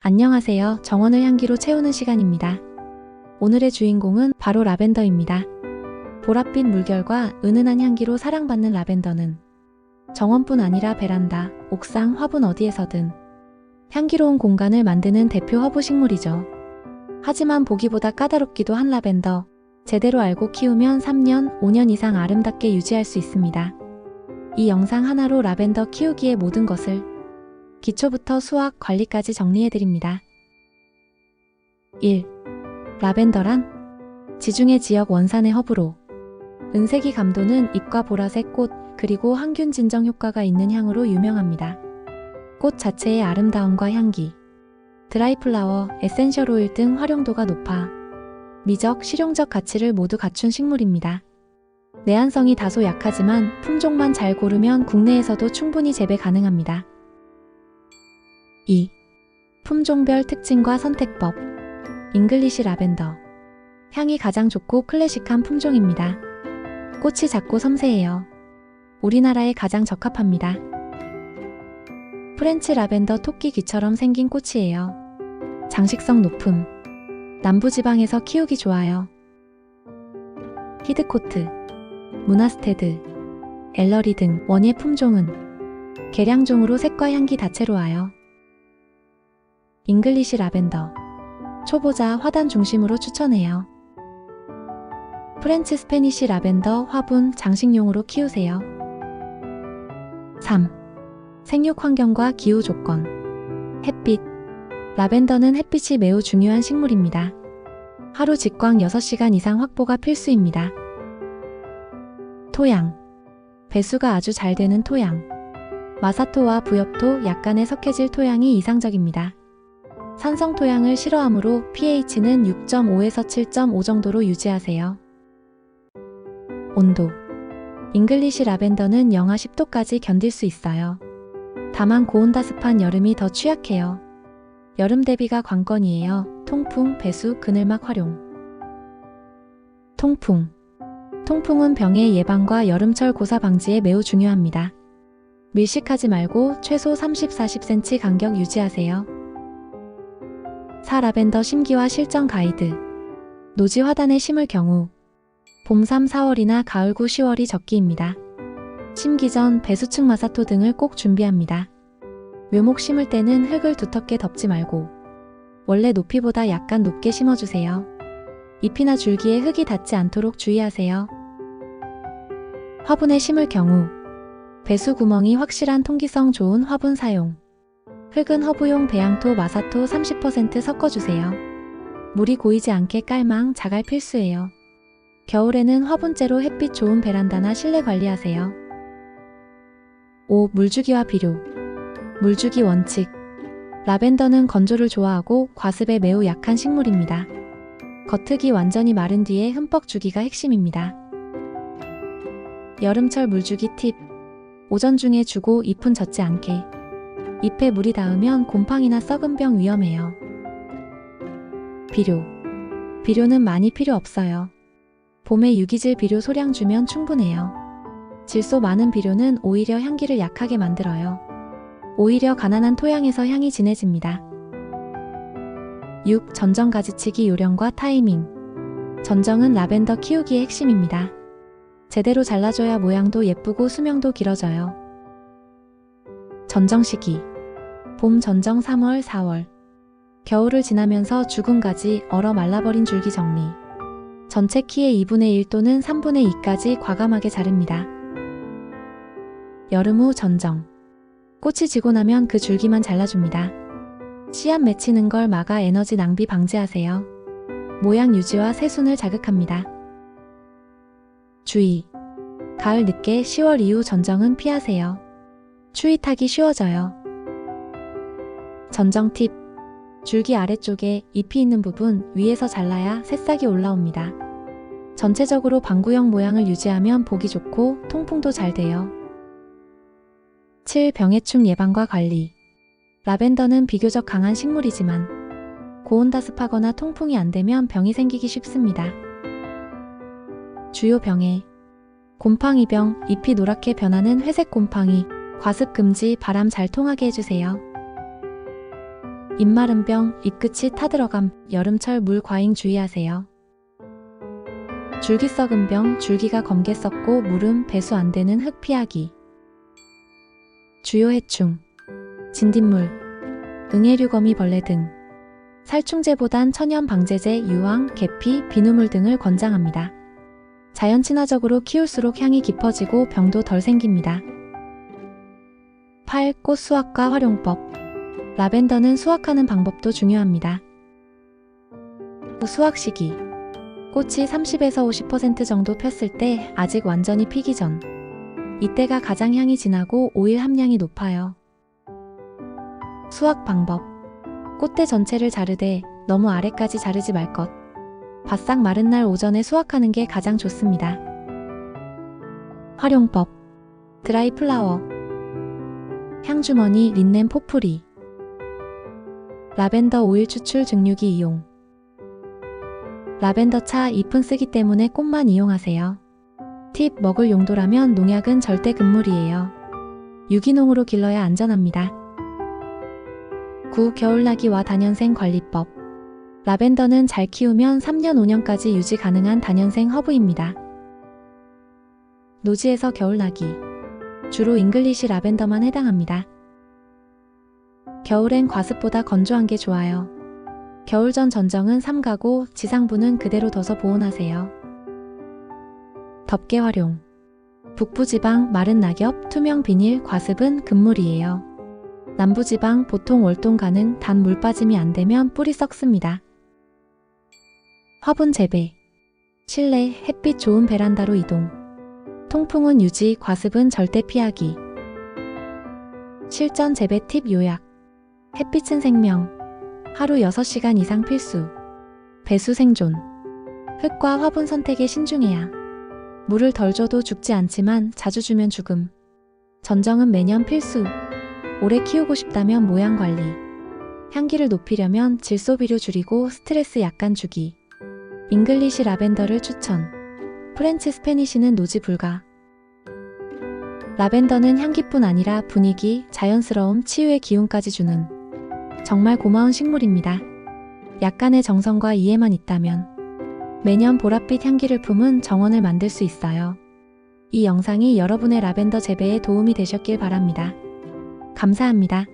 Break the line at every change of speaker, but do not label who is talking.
안녕하세요. 정원을 향기로 채우는 시간입니다. 오늘의 주인공은 바로 라벤더입니다. 보랏빛 물결과 은은한 향기로 사랑받는 라벤더는 정원뿐 아니라 베란다, 옥상, 화분 어디에서든 향기로운 공간을 만드는 대표 허브 식물이죠. 하지만 보기보다 까다롭기도 한 라벤더, 제대로 알고 키우면 3년, 5년 이상 아름답게 유지할 수 있습니다. 이 영상 하나로 라벤더 키우기의 모든 것을 기초부터 수확, 관리까지 정리해드립니다. 1. 라벤더란 지중해 지역 원산의 허브로 은색이 감도는 잎과 보라색 꽃, 그리고 항균 진정 효과가 있는 향으로 유명합니다. 꽃 자체의 아름다움과 향기, 드라이 플라워, 에센셜 오일 등 활용도가 높아 미적, 실용적 가치를 모두 갖춘 식물입니다. 내한성이 다소 약하지만 품종만 잘 고르면 국내에서도 충분히 재배 가능합니다. 2. 품종별 특징과 선택법. 잉글리시 라벤더. 향이 가장 좋고 클래식한 품종입니다. 꽃이 작고 섬세해요. 우리나라에 가장 적합합니다. 프렌치 라벤더 토끼 귀처럼 생긴 꽃이에요. 장식성 높음. 남부지방에서 키우기 좋아요. 히드코트, 무나스테드, 엘러리 등 원예 품종은 계량종으로 색과 향기 다채로워요. 잉글리시 라벤더. 초보자 화단 중심으로 추천해요. 프렌치 스페니시 라벤더 화분 장식용으로 키우세요. 3. 생육 환경과 기후 조건. 햇빛. 라벤더는 햇빛이 매우 중요한 식물입니다. 하루 직광 6시간 이상 확보가 필수입니다. 토양. 배수가 아주 잘 되는 토양. 마사토와 부엽토, 약간의 석회질 토양이 이상적입니다. 산성 토양을 싫어하므로 pH는 6.5에서 7.5 정도로 유지하세요. 온도. 잉글리시 라벤더는 영하 10도까지 견딜 수 있어요. 다만 고온다습한 여름이 더 취약해요. 여름 대비가 관건이에요. 통풍, 배수, 그늘막 활용. 통풍. 통풍은 병의 예방과 여름철 고사 방지에 매우 중요합니다. 밀식하지 말고 최소 30-40cm 간격 유지하세요. 4. 라벤더 심기와 실정 가이드. 노지 화단에 심을 경우 봄 3-4월이나 가을 9-10월이 적기입니다. 심기 전 배수층 마사토 등을 꼭 준비합니다. 묘목 심을 때는 흙을 두텁게 덮지 말고 원래 높이보다 약간 높게 심어주세요. 잎이나 줄기에 흙이 닿지 않도록 주의하세요. 화분에 심을 경우 배수 구멍이 확실한 통기성 좋은 화분 사용. 흙은 허브용 배양토, 마사토 30% 섞어주세요. 물이 고이지 않게 깔망, 자갈 필수예요. 겨울에는 화분째로 햇빛 좋은 베란다나 실내 관리하세요. 5. 물주기와 비료. 물주기 원칙. 라벤더는 건조를 좋아하고 과습에 매우 약한 식물입니다. 겉흙이 완전히 마른 뒤에 흠뻑 주기가 핵심입니다. 여름철 물주기 팁. 오전 중에 주고 잎은 젖지 않게. 잎에 물이 닿으면 곰팡이나 썩은 병 위험해요. 비료. 비료는 많이 필요 없어요. 봄에 유기질 비료 소량 주면 충분해요. 질소 많은 비료는 오히려 향기를 약하게 만들어요. 오히려 가난한 토양에서 향이 진해집니다. 6. 전정 가지치기 요령과 타이밍. 전정은 라벤더 키우기의 핵심입니다. 제대로 잘라줘야 모양도 예쁘고 수명도 길어져요. 전정 시기. 봄 전정 3월, 4월. 겨울을 지나면서 죽은 가지, 얼어 말라버린 줄기 정리. 전체 키의 2분의 1 또는 3분의 2까지 과감하게 자릅니다. 여름 후 전정. 꽃이 지고 나면 그 줄기만 잘라줍니다. 씨앗 맺히는 걸 막아 에너지 낭비 방지하세요. 모양 유지와 새순을 자극합니다. 주의. 가을 늦게 10월 이후 전정은 피하세요. 추위 타기 쉬워져요. 전정 팁. 줄기 아래쪽에 잎이 있는 부분 위에서 잘라야 새싹이 올라옵니다. 전체적으로 방구형 모양을 유지하면 보기 좋고 통풍도 잘 돼요. 7. 병해충 예방과 관리. 라벤더는 비교적 강한 식물이지만 고온다습하거나 통풍이 안되면 병이 생기기 쉽습니다. 주요 병해. 곰팡이병, 잎이 노랗게 변하는 회색 곰팡이, 과습 금지, 바람 잘 통하게 해주세요. 입 마른 병, 입끝이 타들어감, 여름철 물 과잉 주의하세요. 줄기 썩은 병, 줄기가 검게 썩고 물음, 배수 안 되는 흙 피하기. 주요 해충, 진딧물, 응애류 거미벌레 등. 살충제보단 천연 방제제, 유황, 계피, 비누물 등을 권장합니다. 자연 친화적으로 키울수록 향이 깊어지고 병도 덜 생깁니다. 8. 꽃 수확과 활용법. 라벤더는 수확하는 방법도 중요합니다. 수확 시기. 꽃이 30에서 50% 정도 폈을 때 아직 완전히 피기 전. 이때가 가장 향이 진하고 오일 함량이 높아요. 수확 방법. 꽃대 전체를 자르되 너무 아래까지 자르지 말 것. 바싹 마른 날 오전에 수확하는 게 가장 좋습니다. 활용법. 드라이 플라워, 향주머니, 린넨 포프리, 라벤더 오일 추출 증류기 이용. 라벤더 차 잎은 쓰기 때문에 꽃만 이용하세요. 팁. 먹을 용도라면 농약은 절대 금물이에요. 유기농으로 길러야 안전합니다. 9. 겨울나기와 다년생 관리법. 라벤더는 잘 키우면 3년 5년까지 유지 가능한 다년생 허브입니다. 노지에서 겨울나기. 주로 잉글리시 라벤더만 해당합니다. 겨울엔 과습보다 건조한 게 좋아요. 겨울 전 전정은 삼가고 지상부는 그대로 둬서 보온하세요. 덮개 활용. 북부지방, 마른 낙엽, 투명 비닐, 과습은 금물이에요. 남부지방 보통 월동 가능, 단 물 빠짐이 안 되면 뿌리 썩습니다. 화분 재배. 실내, 햇빛 좋은 베란다로 이동. 통풍은 유지, 과습은 절대 피하기. 실전 재배 팁 요약. 햇빛은 생명. 하루 6시간 이상 필수. 배수 생존. 흙과 화분 선택에 신중해야. 물을 덜 줘도 죽지 않지만 자주 주면 죽음. 전정은 매년 필수. 오래 키우고 싶다면 모양 관리. 향기를 높이려면 질소 비료 줄이고 스트레스 약간 주기. 잉글리시 라벤더를 추천. 프렌치 스페니시는 노지 불가. 라벤더는 향기뿐 아니라 분위기, 자연스러움, 치유의 기운까지 주는 정말 고마운 식물입니다. 약간의 정성과 이해만 있다면 매년 보랏빛 향기를 품은 정원을 만들 수 있어요. 이 영상이 여러분의 라벤더 재배에 도움이 되셨길 바랍니다. 감사합니다.